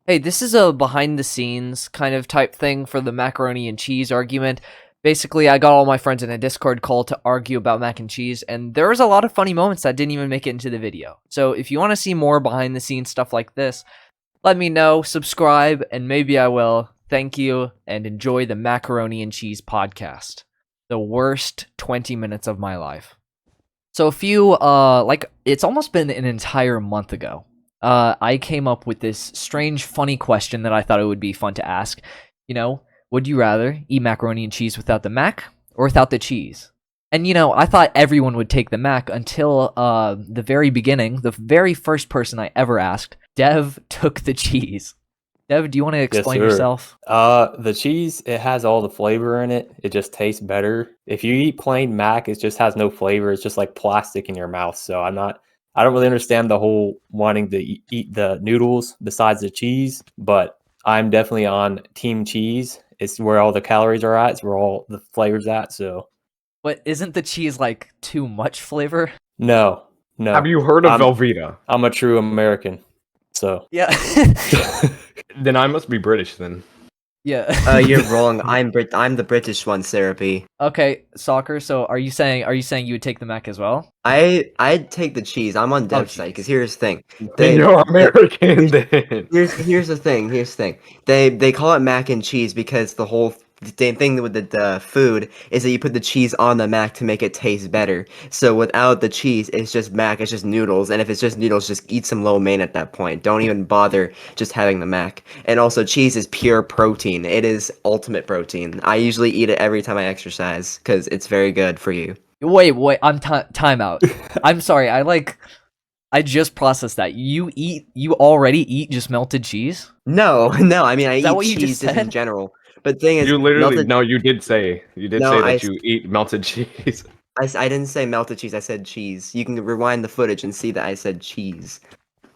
Hey, this is a behind the scenes kind of type thing for the macaroni and cheese argument. Basically, I got all my friends in a Discord call to argue about mac and cheese, and there was a lot of funny moments that didn't even make it into the video. So if you want to see more behind the scenes stuff like this, let me know, subscribe, and maybe I will. Thank you, and enjoy the Macaroni and Cheese podcast. The worst 20 minutes of my life. So it's almost been an entire month ago. I came up with this strange, funny question that I thought it would be fun to ask. Would you rather eat macaroni and cheese without the mac or without the cheese? And I thought everyone would take the mac until the very beginning. The very first person I ever asked, Dev, took the cheese. Dev, do you want to explain yourself? The cheese, it has all the flavor in it. It just tastes better. If you eat plain mac, it just has no flavor. It's just like plastic in your mouth. So I don't really understand the whole wanting to eat the noodles besides the cheese, but I'm definitely on team cheese. It's where all the calories are at. It's where all the flavors at. So, but isn't the cheese like too much flavor? No. Have you heard of Velveeta? I'm a true American. So yeah. Then I must be British then. Yeah. You're wrong. I'm the British one, Syrupy. Okay, Soccer. So are you saying you would take the mac as well? I'd take the cheese. I'm on Dev's side because here's the thing. You're American then. Here's the thing. They call it mac and cheese because the whole thing with the food is that you put the cheese on the mac to make it taste better. So without the cheese, it's just mac. It's just noodles. And if it's just noodles, just eat some lo mein at that point. Don't even bother just having the mac. And also, cheese is pure protein. It is ultimate protein. I usually eat it every time I exercise because it's very good for you. Wait, I'm time out. I'm sorry. I just processed that. You already eat just melted cheese? No. I mean, I eat cheese just in general. But the thing is, you literally you did say that you eat melted cheese. I didn't say melted cheese. I said cheese. You can rewind the footage and see that I said cheese.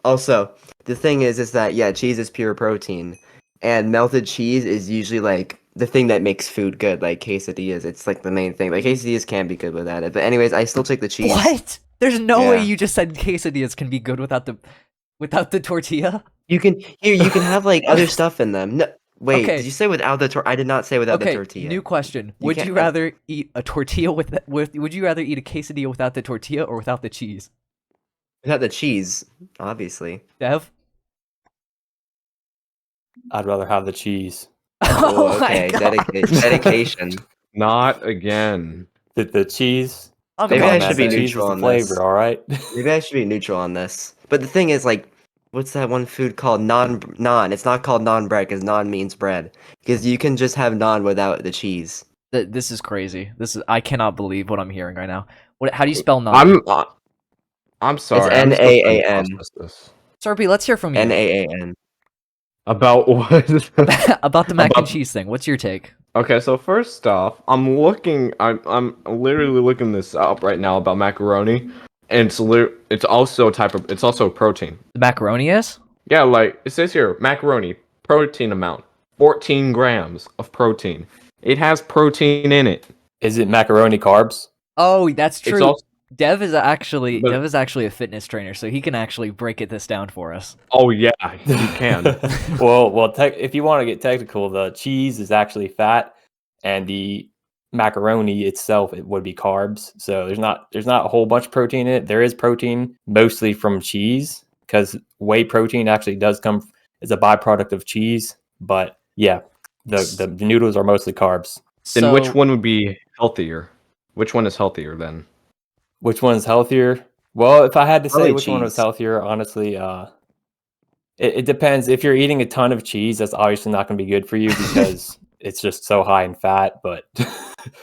Also, the thing is that cheese is pure protein, and melted cheese is usually like the thing that makes food good, like quesadillas. It's like the main thing. Like quesadillas can be good without it. But anyways, I still take the cheese. What? There's no way you just said quesadillas can be good without the tortilla. You can have like other stuff in them. No. Wait, did you say without the tortilla? I did not say without the tortilla. New question. Would you rather eat a tortilla would you rather eat a quesadilla without the tortilla or without the cheese? Without the cheese, obviously. Dev? I'd rather have the cheese. Oh, okay, dedication. Not again. The cheese. Maybe I should be neutral on this. Flavor, all right. Maybe I should be neutral on this. But the thing is, like, what's that one food called? Naan. It's not called naan bread because naan means bread. Because you can just have naan without the cheese. This is crazy. I cannot believe what I'm hearing right now. How do you spell naan? I'm sorry. It's Naan. Syrupy, let's hear from you. Naan. About what? About the mac and cheese thing. What's your take? Okay, so first off, I'm literally looking this up right now about macaroni. And it's also protein. The macaroni is? Yeah, like it says here, macaroni protein amount 14 grams of protein. It has protein in it. Is it macaroni carbs? Oh, that's true. Dev is actually a fitness trainer, so he can actually break this down for us. Oh yeah, he can. well, if you want to get technical, the cheese is actually fat, and the macaroni itself it would be carbs. So there's not a whole bunch of protein in it. There is protein mostly from cheese because whey protein actually does come as a byproduct of cheese. But yeah, the noodles are mostly carbs. Then which one would be healthier? Which one is healthier then? Which one is healthier? Well, if I had to say which cheese. one was healthier, honestly, it depends. If you're eating a ton of cheese, that's obviously not going to be good for you because it's just so high in fat. But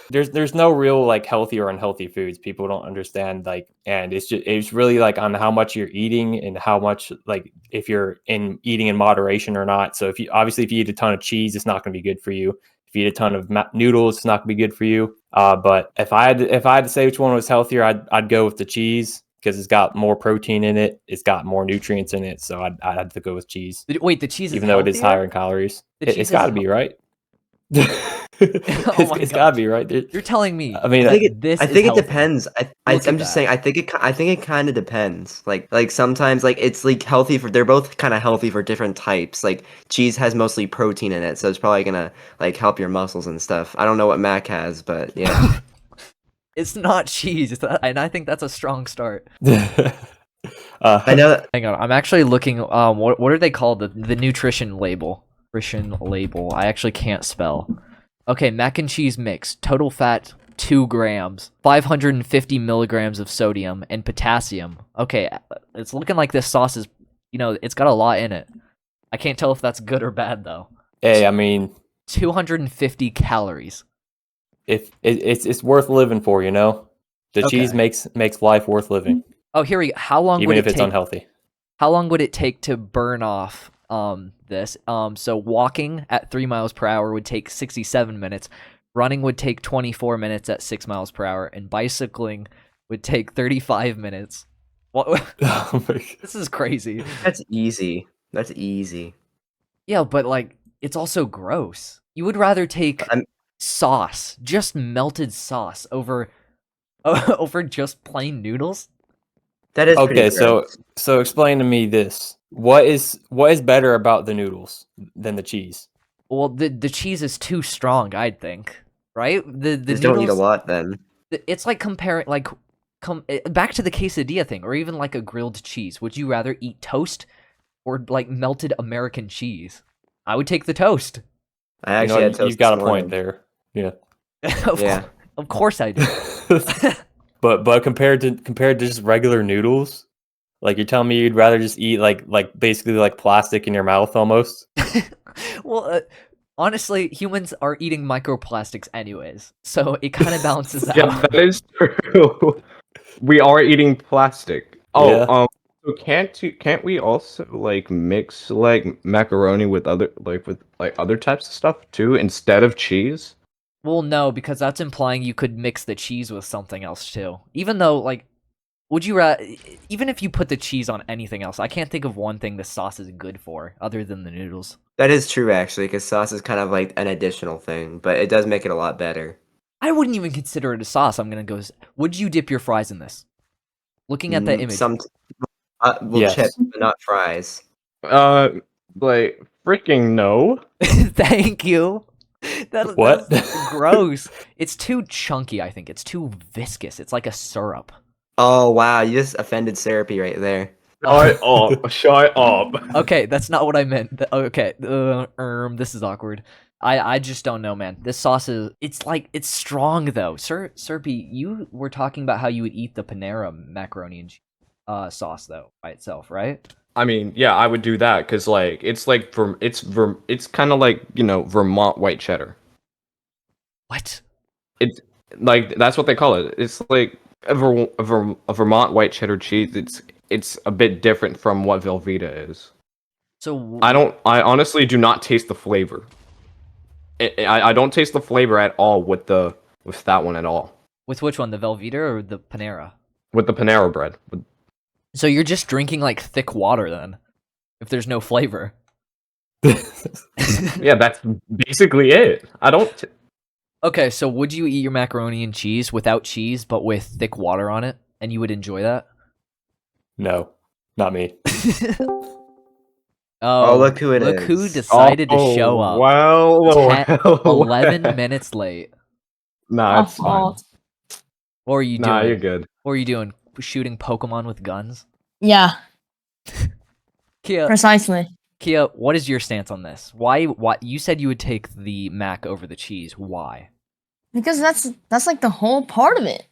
there's no real like healthy or unhealthy foods. People don't understand and it's really like on how much you're eating and how much like if you're eating in moderation or not. So if you eat a ton of cheese, it's not going to be good for you. If you eat a ton of noodles, it's not going to be good for you. But if I had to say which one was healthier, I'd go with the cheese because it's got more protein in it. It's got more nutrients in it. So I'd have to go with cheese. Wait, the cheese is even though it is higher in calories. It's got to be, right? Oh my It's God. gotta be right. You're telling me I mean, this I is think it healthy. depends. Look I'm at just that. saying. I think it kind of depends. Like sometimes like it's like healthy for. They're both kind of healthy for different types. Like cheese has mostly protein in it, so it's probably gonna like help your muscles and stuff. I don't know what mac has, but yeah. It's not cheese, and I think that's a strong start. I know that Hang on, I'm actually looking. What are they called? The nutrition label. Nutrition label. I actually can't spell. Okay, mac and cheese mix. Total fat 2 grams, 550 milligrams of sodium and potassium. Okay, it's looking like this sauce is, it's got a lot in it. I can't tell if that's good or bad though. hey, I mean, 250 calories. if it's worth living for, you know, the cheese Okay. makes life worth living, Oh, here we go. How long even would if it it's take? unhealthy. How long would it take to burn off this? So walking at 3 miles per hour would take 67 minutes. Running would take 24 minutes at 6 miles per hour, and bicycling would take 35 minutes. What? Oh my God. This is crazy. that's easy. That's easy. Yeah, but like it's also gross. You would rather take I'm- sauce, just melted sauce, over over just plain noodles? That is pretty Okay, gross. so explain to me this. What is better about the noodles than the cheese? Well, the cheese is too strong, I'd think. Right? The Just don't eat a noodles. lot then. It's like comparing back to the quesadilla thing, or even like a grilled cheese. Would you rather eat toast or like melted American cheese? I would take the toast. I actually had toast You've got a this point morning. there. Yeah. Yeah. Of course I do. But compared to just regular noodles, like you're telling me you'd rather just eat like basically like plastic in your mouth almost. Well, honestly, humans are eating microplastics anyways, so it kind of balances Yeah, out. that is true. We are eating plastic. Oh, Yeah. so can't we also like mix like macaroni with other other types of stuff too instead of cheese? Well, no, because that's implying you could mix the cheese with something else too. Even though, like, would you even if you put the cheese on anything else, I can't think of one thing the sauce is good for other than the noodles. That is true actually, because sauce is kind of like an additional thing, but it does make it a lot better. I wouldn't even consider it a sauce. I'm gonna go. Would you dip your fries in this? Looking at the image. Some well, Yes. chips, but not fries. Like freaking no. Thank you. What? That's gross. It's too chunky, I think. It's too viscous. It's like a syrup. Oh wow, you just offended Syrupy right there. Shut up! Shut up! Okay, that's not what I meant. Okay, this is awkward. I just don't know, man. This sauce it's strong though. Syrupy, you were talking about how you would eat the Panera macaroni and cheese sauce though by itself, right? I mean, yeah, I would do that because it's kind of like Vermont white cheddar. What? It's like that's what they call it. It's like a Vermont white cheddar cheese. It's a bit different from what Velveeta is. So I honestly do not taste the flavor. I don't taste the flavor at all with that one at all. with which one, the Velveeta or the Panera? With the Panera bread. So you're just drinking like thick water then, if there's no flavor. Yeah, that's basically it. I don't. Okay, so would you eat your macaroni and cheese without cheese but with thick water on it, and you would enjoy that? No, not me. Oh, look who it Look who is. decided to show up. Well, 11 minutes late. Nah, it's fine. Oh, What were you Nah, doing? you're good. What were you doing? Shooting Pokemon with guns? yeah, Kia, precisely. what is your stance on this? Why you said you would take the mac over the cheese. Why? Because that's like the whole part of it.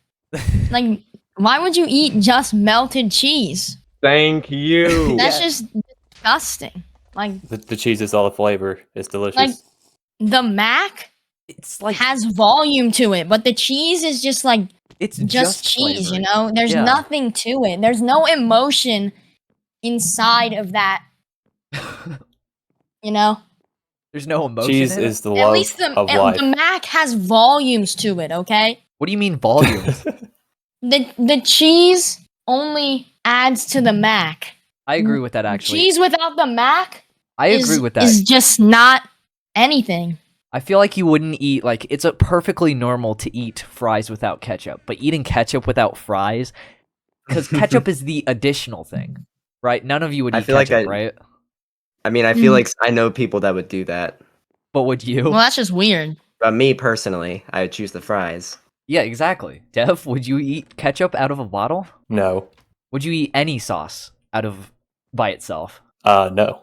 Like, why would you eat just melted cheese? Thank you. That's just disgusting. Like The cheese is all the flavor. It's delicious. Like- the mac It's like has volume to it, but the cheese is just like it's just cheese, flavoring. you know? There's Yeah. nothing to it. There's no emotion inside of that, you know? There's no emotion cheese in it? is the At love least of life. the mac has volumes to it, okay? What do you mean volumes? The cheese only adds to the mac. I agree with that actually. Cheese without the mac I agree with that. is just not anything. I feel like you wouldn't eat like it's a perfectly normal to eat fries without ketchup, but eating ketchup without fries, because ketchup is the additional thing, right? None of you would I eat feel like ketchup, right? I mean, I feel like I know people that would do that. But would you? Well, that's just weird. But me personally, I would choose the fries. Yeah, exactly. Dev, would you eat ketchup out of a bottle? No. Would you eat any sauce out of by itself? No.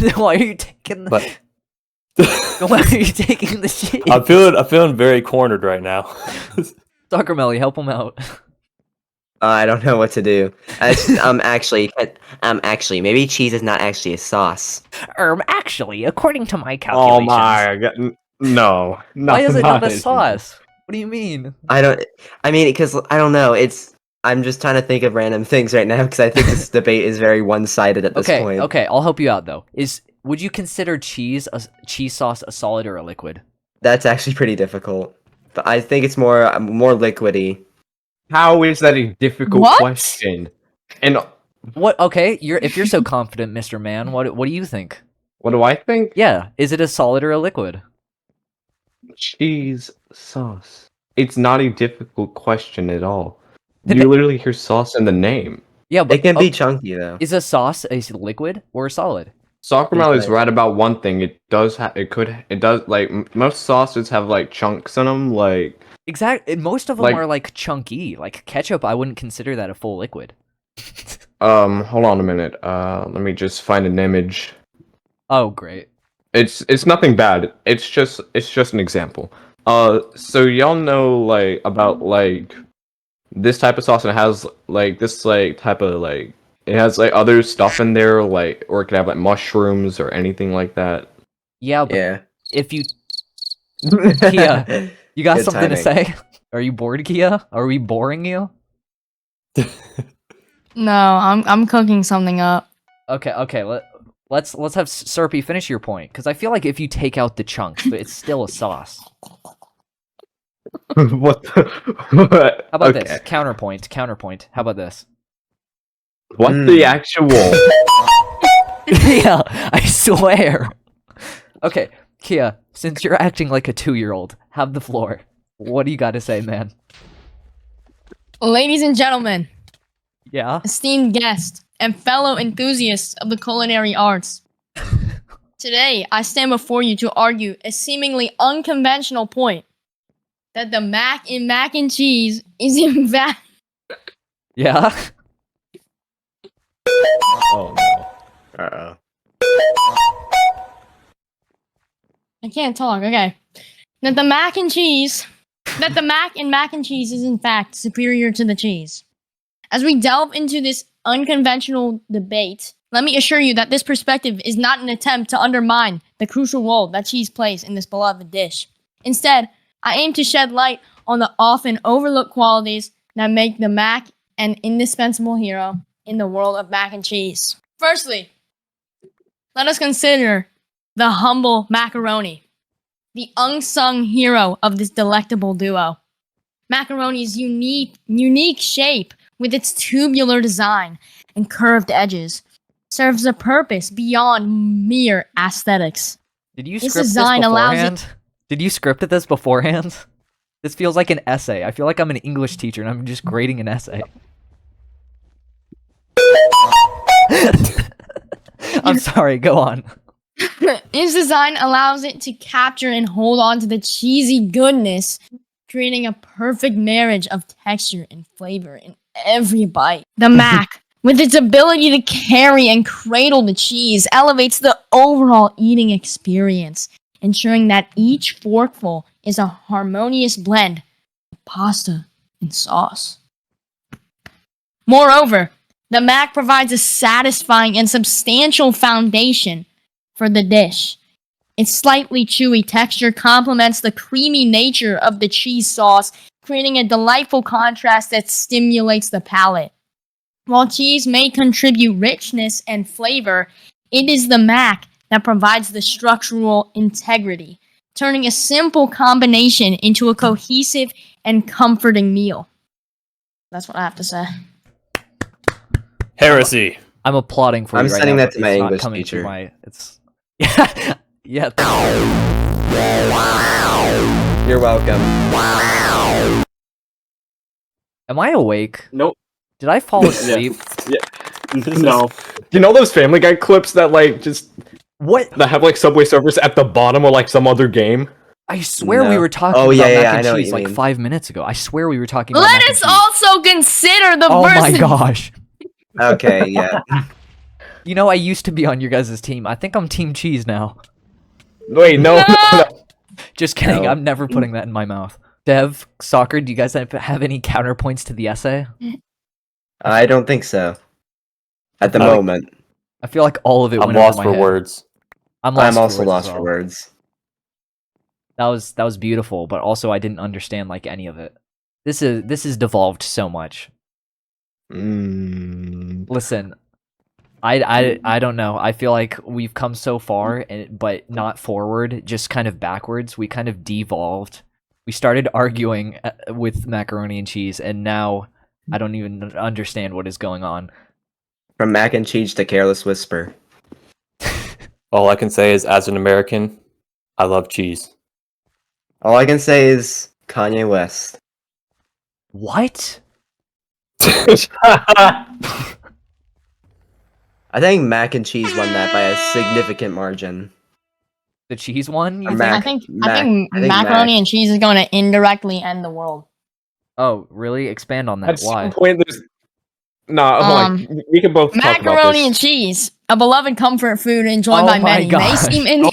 Then why are you taking the? But Why are you taking the cheese? I'm feeling very cornered right now. Soccer Melly, help him out. I don't know what to do. Actually, maybe cheese is not actually a sauce. Actually, according to my Oh calculations. my god! No, Why is it not a as easy. sauce? What do you mean? I mean, because I don't know. I'm just trying to think of random things right now because I think this debate is very one-sided at this point. Okay, I'll help you out though. Would you consider cheese sauce a solid or a liquid? That's actually pretty difficult. But I think it's more liquidy. How is that a difficult What? question? And What? Okay, if you're so confident, Mr. Man, what do you think? what do I think? Yeah, is it a solid or a liquid? Cheese sauce. It's not a difficult question at all. Did You it- literally hear sauce in the name. Yeah, but It can be chunky though. Is a sauce a liquid or a solid? Soccer Mel is Okay. right about one thing. It does like most sauces have like chunks in them. Like Exactly. Most of them Like- are like chunky. Like ketchup, I wouldn't consider that a full liquid. hold on a minute. Let me just find an image. Oh, great. It's nothing bad. It's just an example. So y'all know like about like this type of sauce, and it has like this like type of like it has like other stuff in there, like, or it could have like mushrooms or anything like that. Yeah, but Yeah. if you Kia, you got Good something to timing. say? Are you bored, Kia? Are we boring you? No, I'm cooking something up. Okay. Let's have Serpy finish your point, because I feel like if you take out the chunks, but it's still a sauce. What? How How about this? Counterpoint. How about this? What the actual? Yeah, I swear. Okay, Kia, since you're acting like a 2-year-old, have the floor. What do you got to say, man? Ladies and gentlemen, Yeah? esteemed guests, and fellow enthusiasts of the culinary arts. Today, I stand before you to argue a seemingly unconventional point that the mac in mac and cheese is in fact. Yeah? Oh no. Uh-oh. I can't talk. Okay, that the mac in mac and cheese is in fact superior to the cheese. As we delve into this unconventional debate, let me assure you that this perspective is not an attempt to undermine the crucial role that cheese plays in this beloved dish. Instead, I aim to shed light on the often overlooked qualities that make the mac an indispensable hero in the world of mac and cheese. Firstly, let us consider the humble macaroni, the unsung hero of this delectable duo. Macaroni's unique shape, with its tubular design and curved edges, serves a purpose beyond mere aesthetics. Did you This script this design allows it- beforehand? Did you script this beforehand? This feels like an essay. I feel like I'm an English teacher and I'm just grading an essay. I'm sorry, go on. Its design allows it to capture and hold on to the cheesy goodness, creating a perfect marriage of texture and flavor in every bite. The mac, with its ability to carry and cradle the cheese, elevates the overall eating experience, ensuring that each forkful is a harmonious blend of pasta and sauce. Moreover, the mac provides a satisfying and substantial foundation for the dish. Its slightly chewy texture complements the creamy nature of the cheese sauce, creating a delightful contrast that stimulates the palate. While cheese may contribute richness and flavor, it is the mac that provides the structural integrity, turning a simple combination into a cohesive and comforting meal. That's what I have to say. Heresy. I'm applauding for I'm you right sending now, that but to my it's not English coming through teacher. It's yeah. You're welcome. Am I awake? Nope. Did I fall asleep? No. You know those Family Guy clips that like just What? that have like Subway Surfers at the bottom of like some other game? I swear we No. were talking Oh, about yeah, mac I and know what cheese you like mean. 5 minutes ago. I swear we were talking about Let mac and us cheese. also consider the Oh my person. gosh. Okay, yeah. You know, I used to be on your guys' team. I think I'm team cheese now. Wait, no. No! Just kidding. No. I'm never putting that in my mouth. Dev, Soccer, do you guys have any counterpoints to the essay? I don't think so. At the I like- moment. I feel like all of it I'm went over lost my for head. words. I'm I'm lost also for words as lost for well. words. That was beautiful, but also I didn't understand like any of it. This is devolved so much. Listen, I don't know. I feel like we've come so far, but not forward, just kind of backwards. We kind of devolved. We started arguing with macaroni and cheese, and now I don't even understand what is going on. From mac and cheese to careless whisper. All I can say is, as an American, I love cheese. All I can say is Kanye West. What? I think mac and cheese won that by a significant margin. The cheese one? You Or think? mac- I think Mac- I think macaroni Mac. and cheese is going to indirectly end the world. Oh, really? Expand on that. At some Why? point, there's. Nah, hold on. We can both talk about Macaroni and this. cheese, a beloved comfort food enjoyed Oh by my many, may gosh. seem in.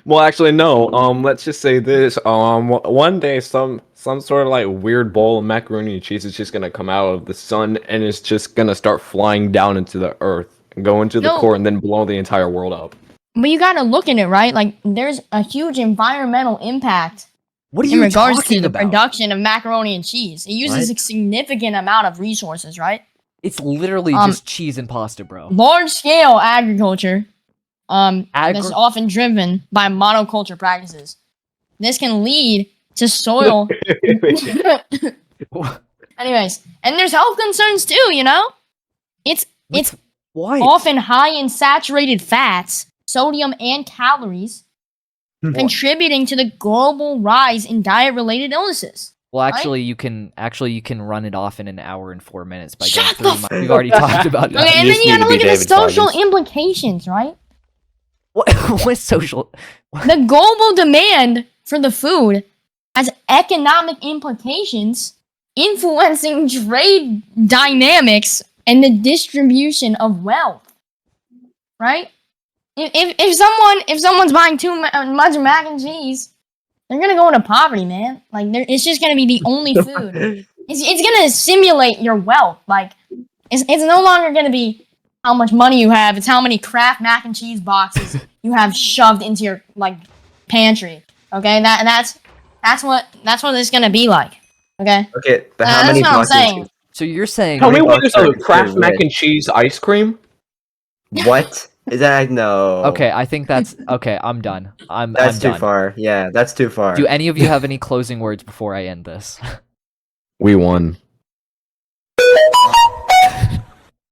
Well, actually, no. Let's just say this. One day, some sort of like weird bowl of macaroni and cheese is just gonna come out of the sun, and it's just gonna start flying down into the earth, go into the No. core, and then blow the entire world up. But you got to look at it, right? Like, there's a huge environmental impact What are in you regards to talking the about? production of macaroni and cheese. It uses a significant amount of resources, right? It's literally just cheese and pasta, bro. Large scale agriculture, that's Agri- often driven by monoculture practices. This can lead to soil. Anyways, and there's health concerns too, you know? It's What? often high in saturated fats, sodium, and calories, contributing to the global rise in diet-related illnesses. Well, right? actually, you can run it off in an hour and 4 minutes by Shut going the through. We've already talked about that. Okay, and You then just you need gotta to look be at the David social Goggins. implications, right? What? What social? The global demand for the food has economic implications, influencing trade dynamics and the distribution of wealth. Right? If someone's buying too much mac and cheese, they're gonna go into poverty, man. Like, it's just gonna be the only food. It's gonna simulate your wealth. Like, it's no longer gonna be how much money you have. It's how many Kraft mac and cheese boxes you have shoved into your like pantry. Okay, that's what it's gonna be like. Okay, Okay, but how that's many what I'm boxes? saying. So you're saying? Tell me Three what is bucks a for Kraft mac red. and cheese ice cream? What? Is that no? Okay, I think that's okay. I'm done. That's I'm too done. far. Yeah, that's too far. Do any of you have any closing words before I end this? We won.